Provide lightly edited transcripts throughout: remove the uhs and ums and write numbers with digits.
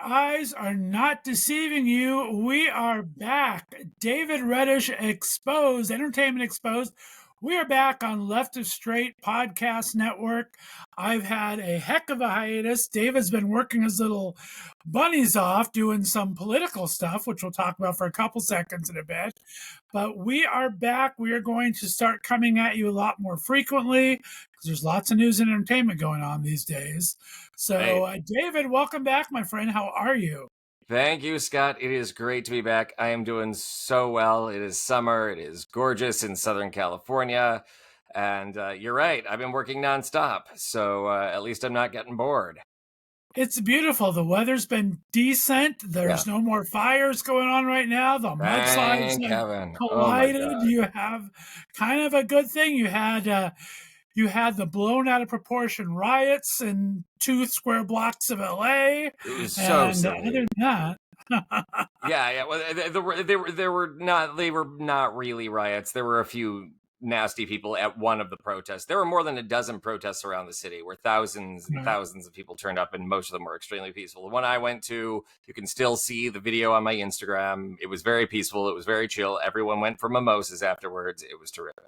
eyes are not deceiving you. We are back. David Reddish Exposed, Entertainment Exposed. We are back on Left of Straight Podcast Network. I've had a heck of a hiatus. David's been working his little bunnies off doing some political stuff, which we'll talk about for a couple seconds in a bit. But we are back. We are going to start coming at you a lot more frequently because there's lots of news and entertainment going on these days. So, David, welcome back, my friend. How are you? Thank you, Scott. It is great to be back. I am doing so well. It is summer. It is gorgeous in Southern California. And you're right. I've been working nonstop. So at least I'm not getting bored. It's beautiful. The weather's been decent. There's no more fires going on right now. The mudslides have collided. You have kind of a good thing. You had the blown out of proportion riots in 2 square blocks of LA. It was so silly. Other than that, Well, they were not really riots. There were a few nasty people at one of the protests. There were more than a dozen protests around the city where thousands and thousands of people turned up, and most of them were extremely peaceful. The one I went to, you can still see the video on my Instagram. It was very peaceful. It was very chill. Everyone went for mimosas afterwards. It was terrific.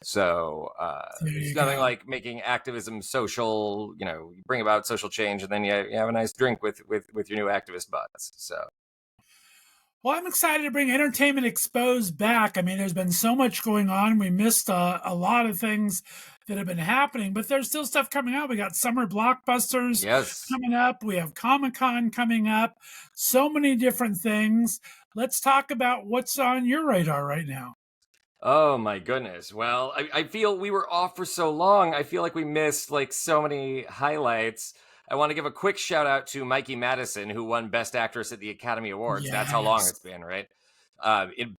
So it's nothing like making activism social. You bring about social change, and then you have a nice drink with your new activist buds. So. Well, I'm excited to bring Entertainment Exposed back. I mean, there's been so much going on. We missed a lot of things that have been happening, but there's still stuff coming out. We got summer blockbusters coming up. We have Comic-Con coming up. So many different things. Let's talk about what's on your radar right now. Oh my goodness. Well, I feel we were off for so long. I feel like we missed like so many highlights. I want to give a quick shout out to Mikey Madison, who won Best Actress at the Academy Awards. That's how long it's been, right?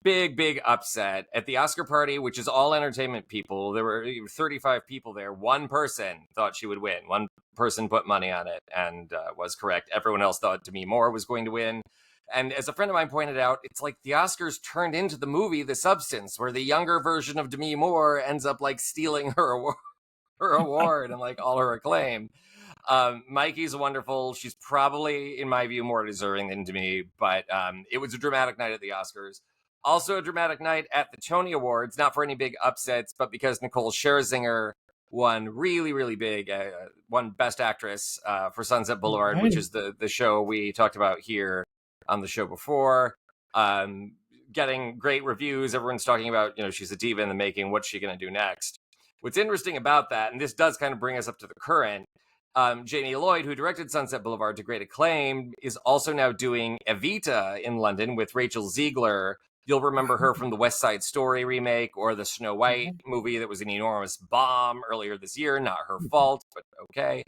Big upset at the Oscar party, which is all entertainment people. There were 35 people there. One person thought she would win. One person put money on it and was correct. Everyone else thought Demi Moore was going to win. And as a friend of mine pointed out, it's like the Oscars turned into the movie The Substance, where the younger version of Demi Moore ends up like stealing her award and like all her acclaim. Mikey's wonderful. She's probably, in my view, more deserving than Demi, but it was a dramatic night at the Oscars. Also a dramatic night at the Tony Awards, not for any big upsets, but because Nicole Scherzinger won really big, won Best Actress for Sunset Boulevard, which is the show we talked about here on the show before. Getting great reviews. Everyone's talking about, she's a diva in the making. What's she going to do next? What's interesting about that, and this does kind of bring us up to the current, Jamie Lloyd, who directed Sunset Boulevard to great acclaim, is also now doing Evita in London with Rachel Ziegler. You'll remember her from the West Side Story remake or the Snow White movie that was an enormous bomb earlier this year. Not her fault, but okay.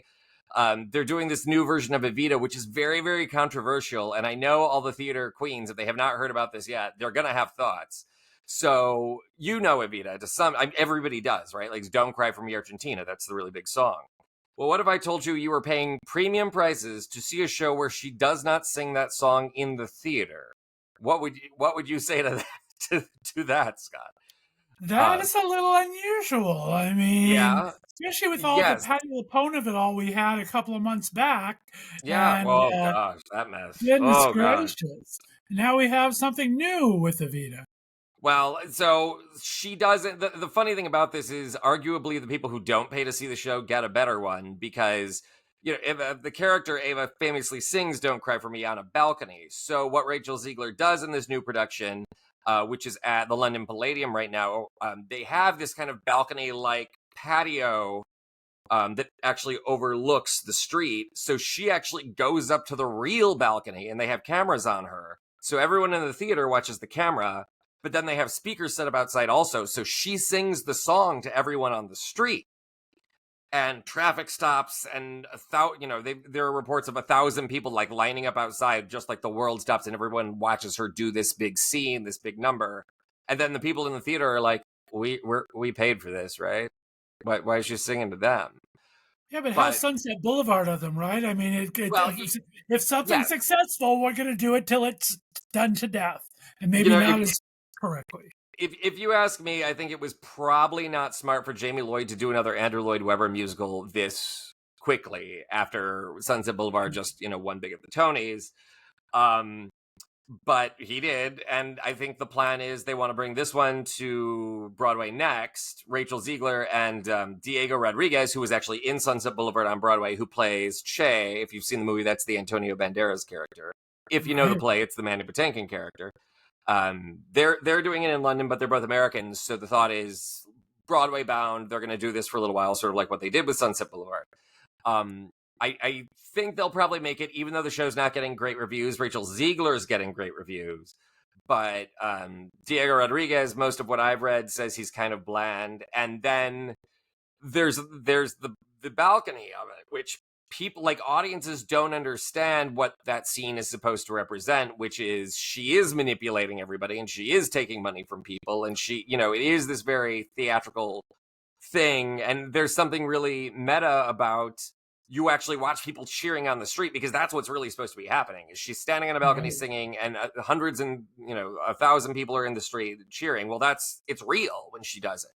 They're doing this new version of Evita, which is very controversial. And I know all the theater queens, if they have not heard about this yet, they're going to have thoughts. So, Evita, everybody does, right? Like, Don't Cry for Me, Argentina. That's the really big song. Well, what if I told you were paying premium prices to see a show where she does not sing that song in the theater? What would you say to that, to that, Scott? That is a little unusual. I mean, especially with all the Patti LuPone of it all we had a couple of months back. Yeah, gosh, that mess. Goodness gracious. Now we have something new with Evita. Well, so she doesn't. The funny thing about this is arguably the people who don't pay to see the show get a better one because, if the character Ava famously sings Don't Cry for Me on a balcony. So what Rachel Ziegler does in this new production, which is at the London Palladium right now, they have this kind of balcony-like patio that actually overlooks the street. So she actually goes up to the real balcony and they have cameras on her. So everyone in the theater watches the camera. But then they have speakers set up outside also. So she sings the song to everyone on the street. And traffic stops and there are reports of 1,000 people like lining up outside just like the world stops and everyone watches her do this big scene, this big number. And then the people in the theater are like, we paid for this, right? Why is she singing to them? Yeah, but how's Sunset Boulevard of them, right? I mean, if something's successful, we're going to do it till it's done to death. And maybe not as correctly. If you ask me, I think it was probably not smart for Jamie Lloyd to do another Andrew Lloyd Webber musical this quickly after Sunset Boulevard just, won big at the Tonys. But he did, and I think the plan is they want to bring this one to Broadway next. Rachel Ziegler and Diego Rodriguez, who was actually in Sunset Boulevard on Broadway, who plays Che. If you've seen the movie, that's the Antonio Banderas character. If you know the play, it's the Mandy Patinkin character. They're doing it in London, but they're both Americans, so the thought is Broadway bound. They're going to do this for a little while, sort of like what they did with Sunset Boulevard. I think they'll probably make it, even though the show's not getting great reviews. Rachel Ziegler's getting great reviews. But Diego Rodriguez, most of what I've read, says he's kind of bland. And then there's the balcony of it, which people, like audiences, don't understand what that scene is supposed to represent, which is she is manipulating everybody and she is taking money from people. And she, it is this very theatrical thing. And there's something really meta about you actually watch people cheering on the street, because that's what's really supposed to be happening. Is she's standing on a balcony singing, and hundreds and 1,000 people are in the street cheering. Well, it's real when she does it,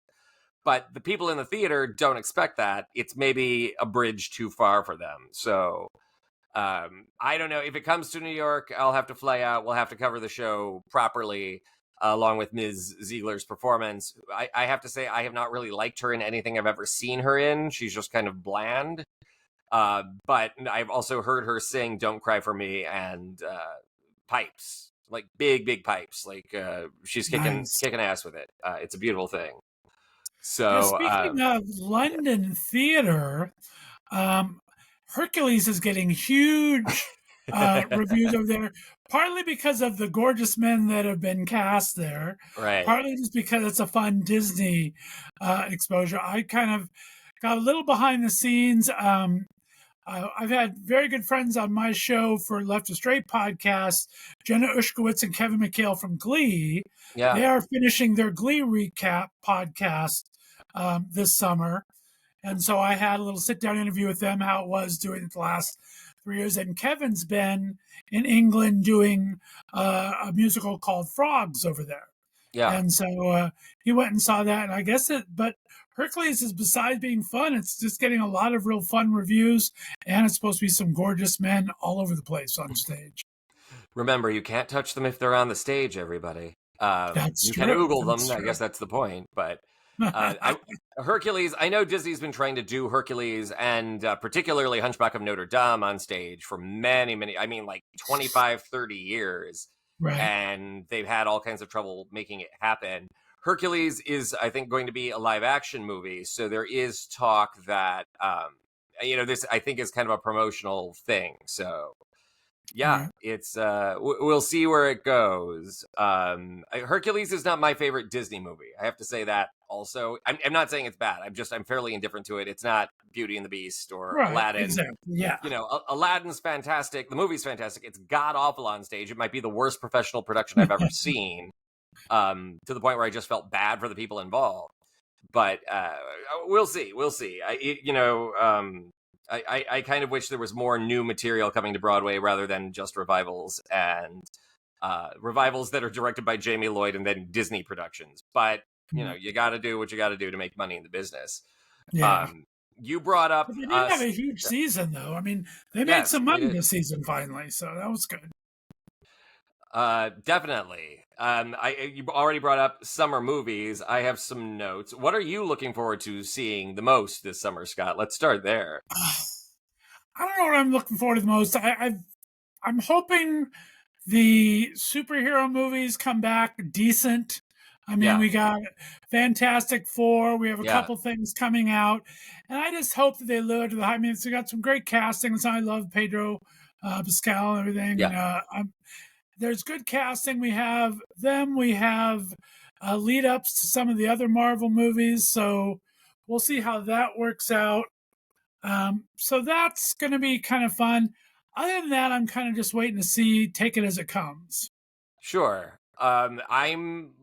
but the people in the theater don't expect that. It's maybe a bridge too far for them. So I don't know. If it comes to New York, I'll have to fly out. We'll have to cover the show properly, along with Ms. Ziegler's performance. I have to say, I have not really liked her in anything I've ever seen her in. She's just kind of bland. But I've also heard her sing "Don't Cry for Me" and pipes, like big pipes. Like she's kicking ass with it. It's a beautiful thing. So speaking of London theater, Hercules is getting huge reviews over there, partly because of the gorgeous men that have been cast there, right? Partly just because it's a fun Disney exposure. I kind of got a little behind the scenes. I've had very good friends on my show for Left to Straight podcast, Jenna Ushkowitz and Kevin McHale from Glee. Yeah. They are finishing their Glee recap podcast this summer. And so I had a little sit-down interview with them, how it was doing it the last 3 years. And Kevin's been in England doing a musical called Frogs over there. Yeah. And so he went and saw that. And I guess but Hercules is, besides being fun, it's just getting a lot of real fun reviews, and it's supposed to be some gorgeous men all over the place on stage. Remember, you can't touch them if they're on the stage, everybody. That's you true. can oogle them. That's I true. guess that's the point. But Hercules, I know Disney's been trying to do Hercules and particularly Hunchback of Notre Dame on stage for many, I mean, like 25, 30 years. Right. And they've had all kinds of trouble making it happen. Hercules is, I think, going to be a live action movie. So there is talk that, this, I think, is kind of a promotional thing. So, yeah, it's, we'll see where it goes. Hercules is not my favorite Disney movie. I have to say that also. I'm not saying it's bad. I'm fairly indifferent to it. It's not Beauty and the Beast or Aladdin. Exactly. Yeah. Aladdin's fantastic. The movie's fantastic. It's god awful on stage. It might be the worst professional production I've ever seen. To the point where I just felt bad for the people involved. But we'll see. I kind of wish there was more new material coming to Broadway rather than just revivals and revivals that are directed by Jamie Lloyd and then Disney productions. But, you got to do what you got to do to make money in the business. Yeah. You brought up... But they did have a huge season, though. I mean, they made some money this season finally, so that was good. Definitely. You already brought up summer movies. I have some notes. What are you looking forward to seeing the most this summer, Scott? Let's start there. I don't know what I'm looking forward to the most. I'm hoping the superhero movies come back decent. I mean, we got Fantastic Four. We have a couple things coming out. And I just hope that they live up to the hype. I mean, we got some great casting. I love Pedro Pascal and everything. Yeah. And, there's good casting. We have them. We have lead-ups to some of the other Marvel movies. So we'll see how that works out. So that's going to be kind of fun. Other than that, I'm kind of just waiting to see, take it as it comes. Sure. I'm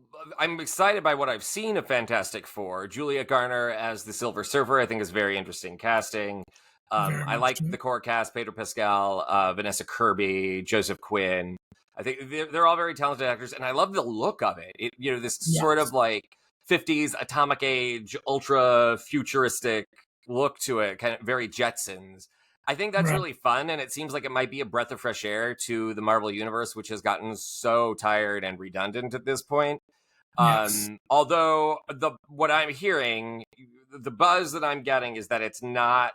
excited by what I've seen of Fantastic Four. Julia Garner as the Silver Surfer, I think, is very interesting casting. I like the core cast: Pedro Pascal, Vanessa Kirby, Joseph Quinn. I think they're all very talented actors, and I love the look of it. This sort of like 50s atomic age, ultra futuristic look to it, kind of very Jetsons. I think that's Right. really fun, and it seems like it might be a breath of fresh air to the Marvel Universe, which has gotten so tired and redundant at this point. Yes. Although what I'm hearing, the buzz that I'm getting is that it's not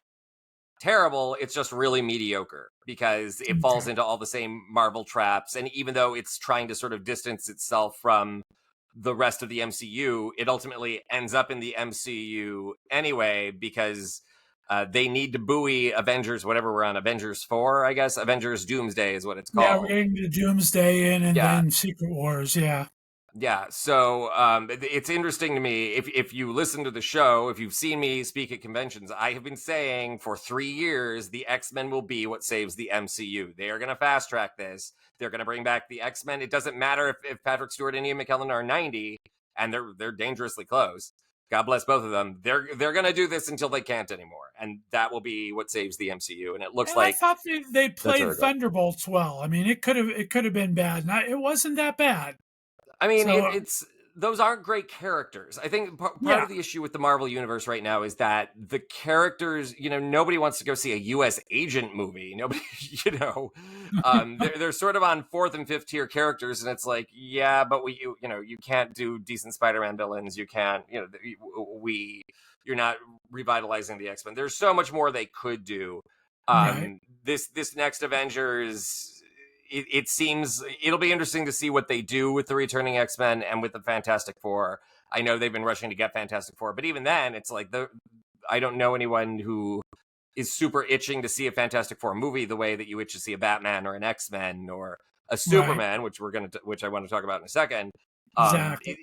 terrible, it's just really mediocre because it falls Okay. into all the same Marvel traps. And even though it's trying to sort of distance itself from the rest of the MCU, it ultimately ends up in the MCU anyway because they need to buoy Avengers, whatever we're on, Avengers 4, I guess. Avengers Doomsday is what it's Yeah, we're called. getting the Doomsday in, and Yeah. then Secret Wars. Yeah. Yeah, so it's interesting to me. If you listen to the show, if you've seen me speak at conventions, I have been saying for 3 years the X-Men will be what saves the MCU. They are going to fast track this. They're going to bring back the X-Men. It doesn't matter if Patrick Stewart and Ian McKellen are 90, and they're dangerously close. God bless both of them. They're going to do this until they can't anymore, and that will be what saves the MCU. And it looks And I like thought they that's where played we're going. Thunderbolts well. I mean, it could have been bad. It wasn't that bad. I mean, So it's those aren't great characters. I think part yeah, of the issue with the Marvel universe right now is that the characters, nobody wants to go see a U.S. agent movie. Nobody, they're sort of on fourth and fifth tier characters, and it's like, yeah, but you can't do decent Spider-Man villains. You can't, you're not revitalizing the X-Men. There's so much more they could do. right, This next Avengers. It seems it'll be interesting to see what they do with the returning X-Men and with the Fantastic Four. I know they've been rushing to get Fantastic Four, but even then, it's like I don't know anyone who is super itching to see a Fantastic Four movie the way that you itch to see a Batman or an X-Men or a right, Superman, which which I want to talk about in a second. Um, exactly,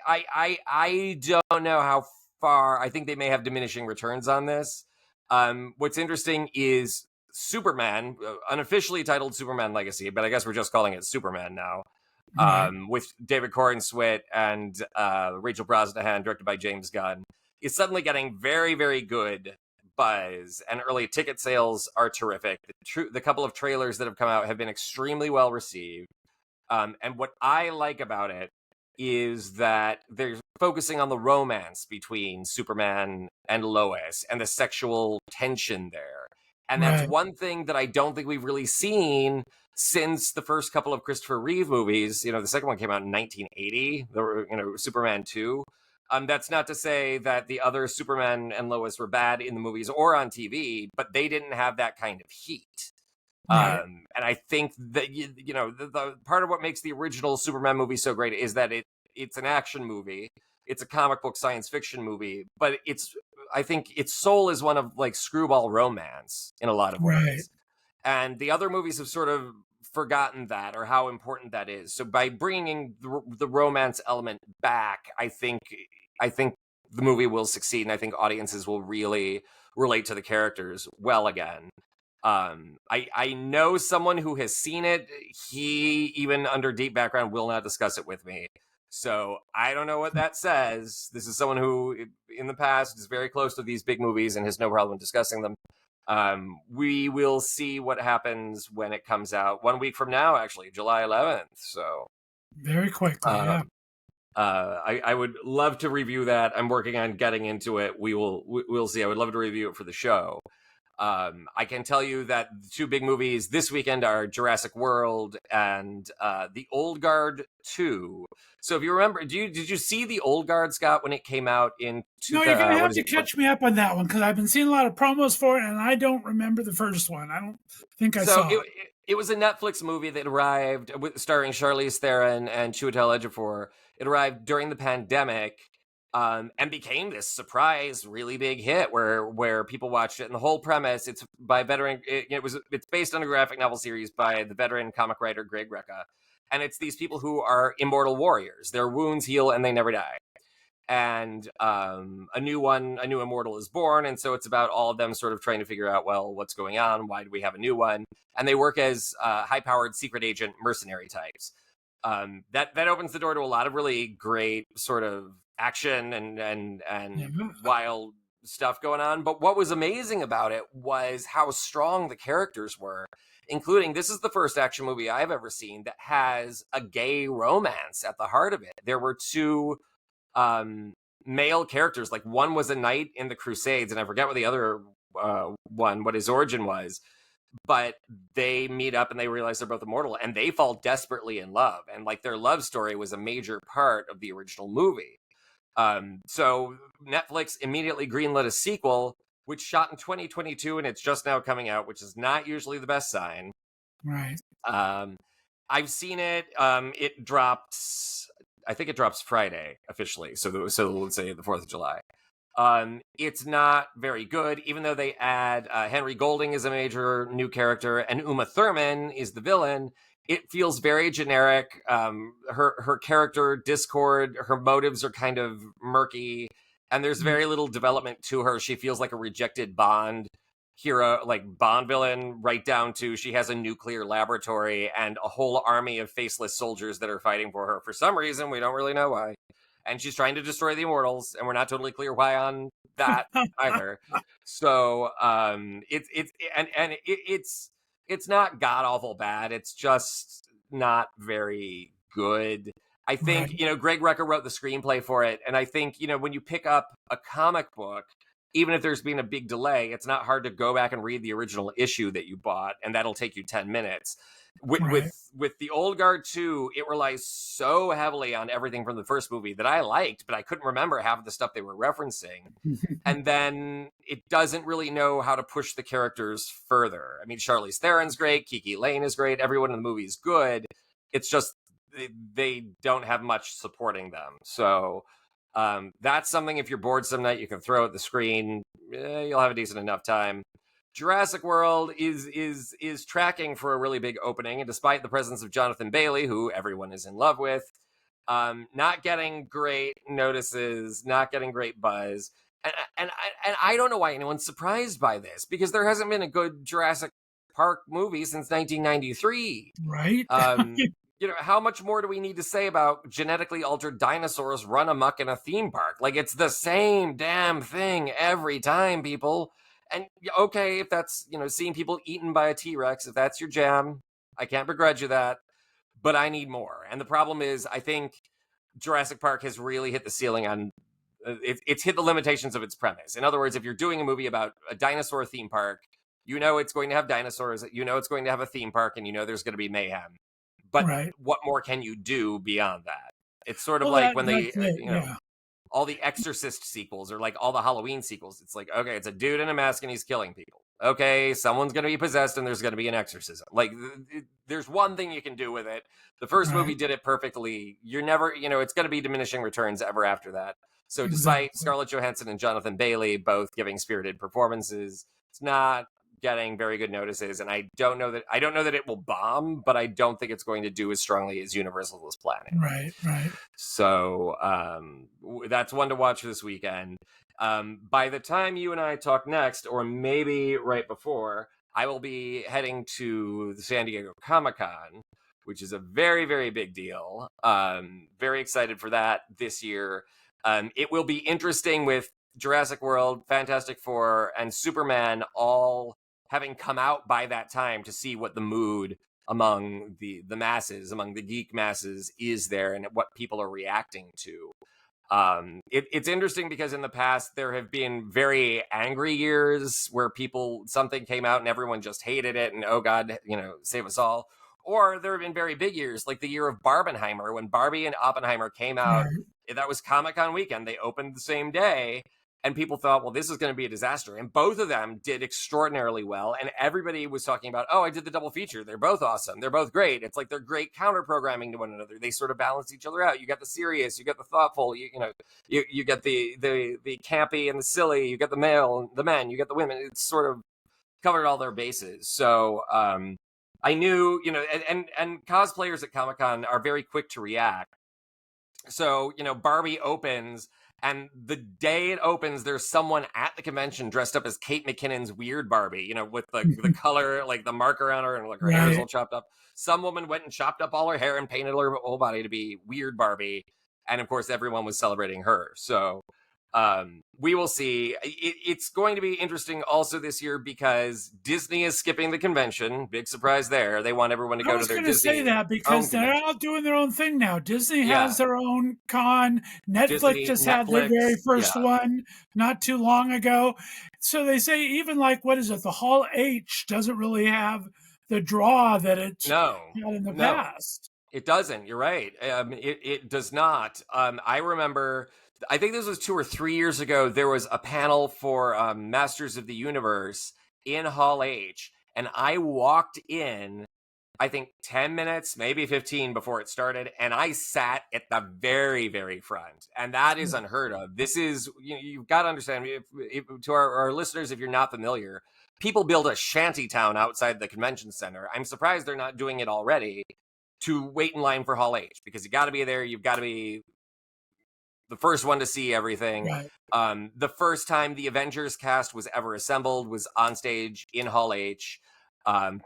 I don't know how far. I think they may have diminishing returns on this. What's interesting is Superman, unofficially titled Superman Legacy, but I guess we're just calling it Superman now. right, With David Corenswit and Rachel Brosnahan, directed by James Gunn, is suddenly getting very, very good buzz, and early ticket sales are terrific. The couple of trailers that have come out have been extremely well received. And what I like about it is that they're focusing on the romance between Superman and Lois and the sexual tension there. And that's right. one thing that I don't think we've really seen since the first couple of Christopher Reeve movies. The second one came out in 1980, Superman 2. That's not to say that the other Superman and Lois were bad in the movies or on TV, but they didn't have that kind of heat. Right. And I think that the part of what makes the original Superman movie so great is that it's an action movie, it's a comic book science fiction movie, but I think its soul is one of like screwball romance in a lot of Right. ways, and the other movies have sort of forgotten that or how important that is. So by bringing the romance element back, I think the movie will succeed, and I think audiences will really relate to the characters well again. I know someone who has seen it. He, even under deep background, will not discuss it with me. So I don't know what that says. This is someone who, in the past, is very close to these big movies and has no problem discussing them. We will see what happens when it comes out 1 week from now, actually, July 11th. So Very quickly. Yeah. I would love to review that. I'm working on getting into it. We'll see. I would love to review it for the show. I can tell you that the two big movies this weekend are Jurassic World and The Old Guard 2. So if you remember, did you see The Old Guard, Scott, when it came out in No, you're gonna have what is to it? catch me up on that one because I've been seeing a lot of promos for it, and I don't remember the first one. I don't think I So saw it. it was a Netflix movie that arrived starring Charlize Theron and Chiwetel Ejiofor. It arrived during the pandemic. And became this surprise, really big hit where people watched it. And the whole premise, it's by veteran. It's based on a graphic novel series by the veteran comic writer Greg Rucka, and it's these people who are immortal warriors. Their wounds heal and they never die. And a new immortal is born, and so it's about all of them sort of trying to figure out, well, what's going on? Why do we have a new one? And they work as high-powered secret agent mercenary types. That opens the door to a lot of really great sort of action and Yeah. wild stuff going on. But what was amazing about it was how strong the characters were, including this is the first action movie I've ever seen that has a gay romance at the heart of it. There were two male characters. Like one was a knight in the Crusades, and I forget what the other what his origin was. But they meet up and they realize they're both immortal, and they fall desperately in love. And like their love story was a major part of the original movie. So Netflix immediately greenlit a sequel, which shot in 2022, and it's just now coming out, which is not usually the best sign. Right. I've seen it. It drops. I think it drops Friday officially. So let's say the 4th of July. It's not very good, even though they add Henry Golding is a major new character and Uma Thurman is the villain. It feels very generic. Her character, Discord, her motives are kind of murky, and there's very little development to her. She feels like a rejected Bond hero, like Bond villain, right down to she has a nuclear laboratory and a whole army of faceless soldiers that are fighting for her for some reason. We don't really know why. And she's trying to destroy the immortals, and we're not totally clear why on that either. So it's not god awful bad. It's just not very good. I think, Right. Greg Rucka wrote the screenplay for it, and I think, when you pick up a comic book, even if there's been a big delay, it's not hard to go back and read the original issue that you bought, and that'll take you 10 minutes. With the Old Guard 2, it relies so heavily on everything from the first movie that I liked, but I couldn't remember half of the stuff they were referencing. And then it doesn't really know how to push the characters further. I mean, Charlize Theron's great, Kiki Lane is great, everyone in the movie is good. It's just they don't have much supporting them. So that's something, if you're bored some night, you can throw at the screen. You'll have a decent enough time. Jurassic World is tracking for a really big opening, and despite the presence of Jonathan Bailey, who everyone is in love with, not getting great notices, not getting great buzz, and I don't know why anyone's surprised by this, because there hasn't been a good Jurassic Park movie since 1993. Right. How much more do we need to say about genetically altered dinosaurs run amok in a theme park? Like, it's the same damn thing every time, people. And okay, if that's, seeing people eaten by a T-Rex, if that's your jam, I can't begrudge you that, but I need more. And the problem is, I think Jurassic Park has really hit the ceiling on, it's hit the limitations of its premise. In other words, if you're doing a movie about a dinosaur theme park, it's going to have dinosaurs, it's going to have a theme park, and there's going to be mayhem. But Right. what more can you do beyond that? It's sort of like when they, all the Exorcist sequels or like all the Halloween sequels. It's like, okay, it's a dude in a mask and he's killing people. Okay, someone's going to be possessed and there's going to be an exorcism. Like, there's one thing you can do with it. The first movie did it perfectly. You're never, it's going to be diminishing returns ever after that. So despite Scarlett Johansson and Jonathan Bailey both giving spirited performances, it's not getting very good notices, and I don't know that it will bomb, but I don't think it's going to do as strongly as Universal was planning. Right. So that's one to watch this weekend. By the time you and I talk next, or maybe right before, I will be heading to the San Diego Comic-Con, which is a very, very big deal. Very excited for that this year. It will be interesting with Jurassic World, Fantastic Four, and Superman all having come out by that time, to see what the mood among the masses, among the geek masses, is there, and what people are reacting to. It's interesting because in the past there have been very angry years where something came out and everyone just hated it, and oh God, save us all. Or there have been very big years, like the year of Barbenheimer, when Barbie and Oppenheimer came out. That was Comic-Con weekend. They opened the same day. And people thought, well, this is going to be a disaster. And both of them did extraordinarily well. And everybody was talking about, oh, I did the double feature. They're both awesome. They're both great. It's like they're great counter programming to one another. They sort of balance each other out. You got the serious, you got the thoughtful, you get the campy and the silly, you get the male, the men, you get the women. It's sort of covered all their bases. So I knew, and cosplayers at Comic-Con are very quick to react. So, Barbie opens, and the day it opens, there's someone at the convention dressed up as Kate McKinnon's Weird Barbie, with the color, like the marker on her, and like her hair's all chopped up. Some woman went and chopped up all her hair and painted her whole body to be Weird Barbie. And of course, everyone was celebrating her. So We will see. It's going to be interesting also this year because Disney is skipping the convention. Big surprise there. They want everyone to I go to was their going to say Disney that own because they're convention. all doing their own thing now. Disney Yeah, has their own con. Netflix Disney, just had their very Netflix. first Yeah, one not too long ago. So they say even like, what is it? The Hall H doesn't really have the draw that it's no, had in the no. past. It doesn't. You're right. It does not. I remember. I think this was 2 or 3 years ago. There was a panel for Masters of the Universe in Hall H, and I walked in. I think 10 minutes, maybe 15 before it started, and I sat at the very, very front, and that is unheard of. This is you've got to understand. To our listeners, if you're not familiar, people build a shanty town outside the convention center. I'm surprised they're not doing it already to wait in line for Hall H because you got to be there. You've got to be the first one to see everything. Right. The first time the Avengers cast was ever assembled was on stage in Hall H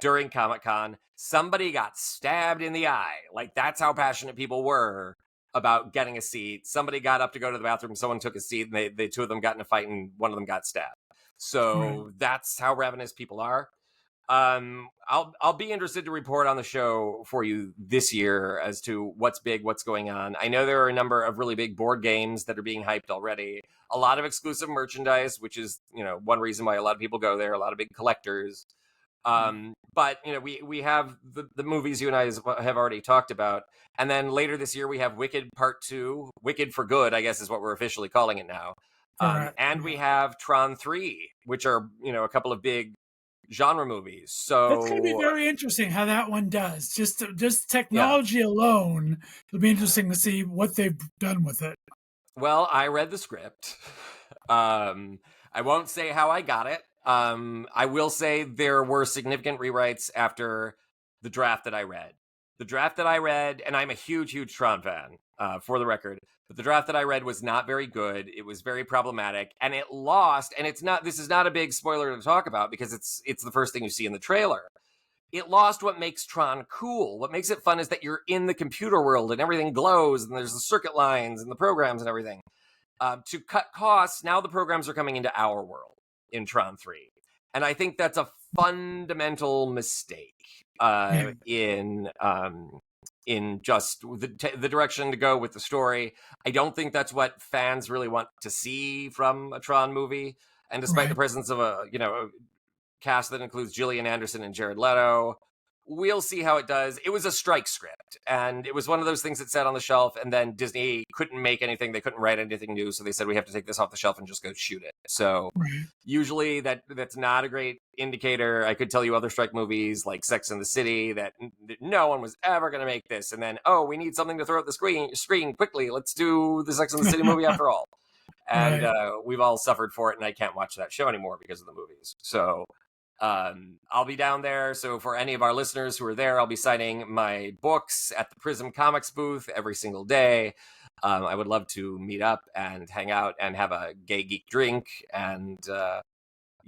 during Comic-Con. Somebody got stabbed in the eye. Like, that's how passionate people were about getting a seat. Somebody got up to go to the bathroom. Someone took a seat, and they two of them got in a fight, and one of them got stabbed. So that's how ravenous people are. I'll be interested to report on the show for you this year as to what's big, what's going on. I know there are a number of really big board games that are being hyped already. A lot of exclusive merchandise, which is one reason why a lot of people go there. A lot of big collectors. But we have the movies you and I have already talked about, and then later this year we have Wicked Part 2, Wicked for Good, I guess is what we're officially calling it now. And we have Tron 3, which are a couple of big genre movies. So It's going to be very interesting how that one does. Just yeah. technology alone, it'll be interesting to see what they've done with it. Well, I read the script. I won't say how I got it. I will say there were significant rewrites after the draft that I read. The draft that I read, and I'm a huge, huge Tron fan, for the record, but the draft that I read was not very good. It was very problematic, and it lost. And this is not a big spoiler to talk about because it's the first thing you see in the trailer. It lost what makes Tron cool. What makes it fun is that you're in the computer world and everything glows and there's the circuit lines and the programs and everything. To cut costs, now the programs are coming into our world in Tron 3. And I think that's a fundamental mistake in just the direction to go with the story. I don't think that's what fans really want to see from a Tron movie. And despite the presence of a cast that includes Gillian Anderson and Jared Leto, we'll see how it does. It was a strike script, and it was one of those things that sat on the shelf, and then Disney couldn't make anything. They couldn't write anything new, so they said, we have to take this off the shelf and just go shoot it. So usually that's not a great indicator. I could tell you other strike movies like Sex and the City that no one was ever going to make this, and then, oh, we need something to throw at the screen quickly. Let's do the Sex and the City movie after all. And we've all suffered for it, and I can't watch that show anymore because of the movies. So I'll be down there. So for any of our listeners who are there, I'll be signing my books at the Prism Comics booth every single day. I would love to meet up and hang out and have a gay geek drink. And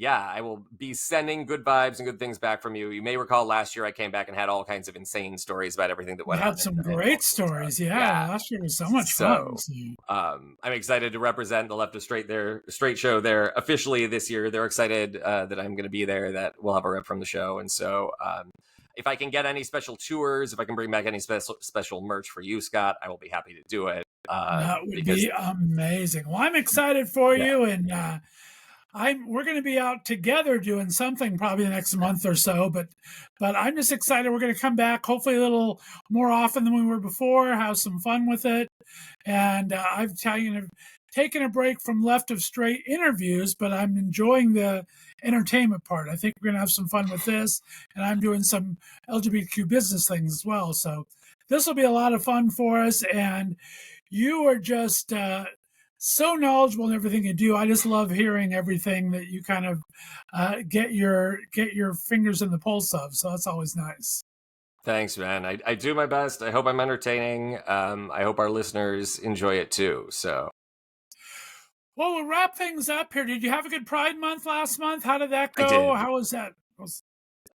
I will be sending good vibes and good things back from you. You may recall last year I came back and had all kinds of insane stories about everything that went on. We had some great stories. Yeah, last year was so much fun. I'm excited to represent the Left of Straight show there officially this year. They're excited that I'm going to be there, that we'll have a rep from the show. And so if I can get any special tours, if I can bring back any special merch for you, Scott, I will be happy to do it. That would be amazing. Well, I'm excited for you, and we're going to be out together doing something probably the next month or so, but I'm just excited. We're going to come back hopefully a little more often than we were before, have some fun with it. And I've taken a break from Left of Straight interviews, but I'm enjoying the entertainment part. I think we're going to have some fun with this, and I'm doing some LGBTQ business things as well. So this will be a lot of fun for us, and you are just so knowledgeable in everything you do. I just love hearing everything that you kind of get your fingers in the pulse of. So that's always nice. Thanks, man. I do my best. I hope I'm entertaining. I hope our listeners enjoy it too. So, well, we'll wrap things up here. Did you have a good Pride Month last month? How did that go? I did. How was that?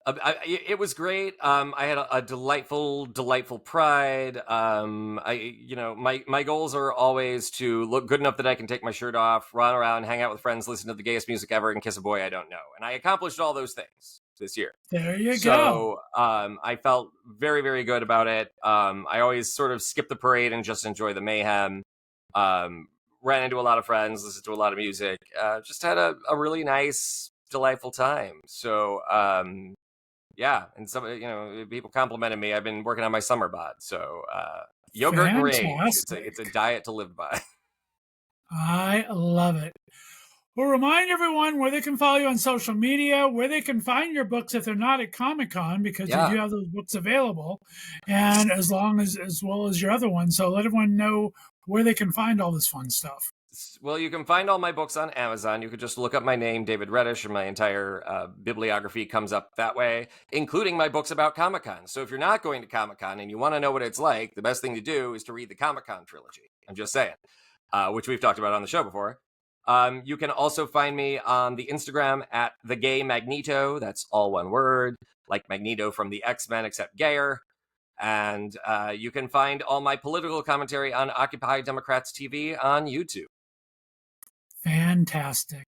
It was great. I had a delightful, delightful Pride. My goals are always to look good enough that I can take my shirt off, run around, hang out with friends, listen to the gayest music ever, and kiss a boy I don't know. And I accomplished all those things this year. There you go. So I felt very, very good about it. I always sort of skip the parade and just enjoy the mayhem. Ran into a lot of friends, listened to a lot of music. Just had a really nice, delightful time. So yeah, and people complimented me. I've been working on my summer bod, so yogurt and rage. It's a diet to live by. I love it. We'll remind everyone where they can follow you on social media, where they can find your books if they're not at Comic-Con, because you do have those books available, and as well as your other ones. So let everyone know where they can find all this fun stuff. Well, you can find all my books on Amazon. You could just look up my name, David Reddish, and my entire bibliography comes up that way, including my books about Comic-Con. So if you're not going to Comic-Con and you want to know what it's like, the best thing to do is to read the Comic-Con trilogy. I'm just saying, which we've talked about on the show before. You can also find me on the Instagram at The Gay Magneto. That's all one word, like Magneto from the X-Men, except gayer. And you can find all my political commentary on Occupy Democrats TV on YouTube. Fantastic.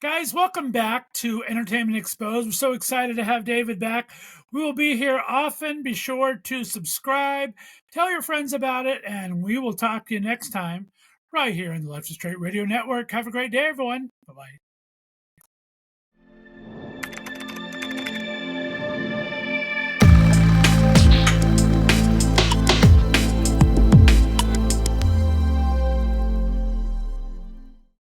Guys, welcome back to Entertainment Exposed. We're so excited to have David back. We will be here often. Be sure to subscribe, tell your friends about it, and we will talk to you next time right here on the Left is Straight Radio Network. Have a great day, everyone. Bye-bye.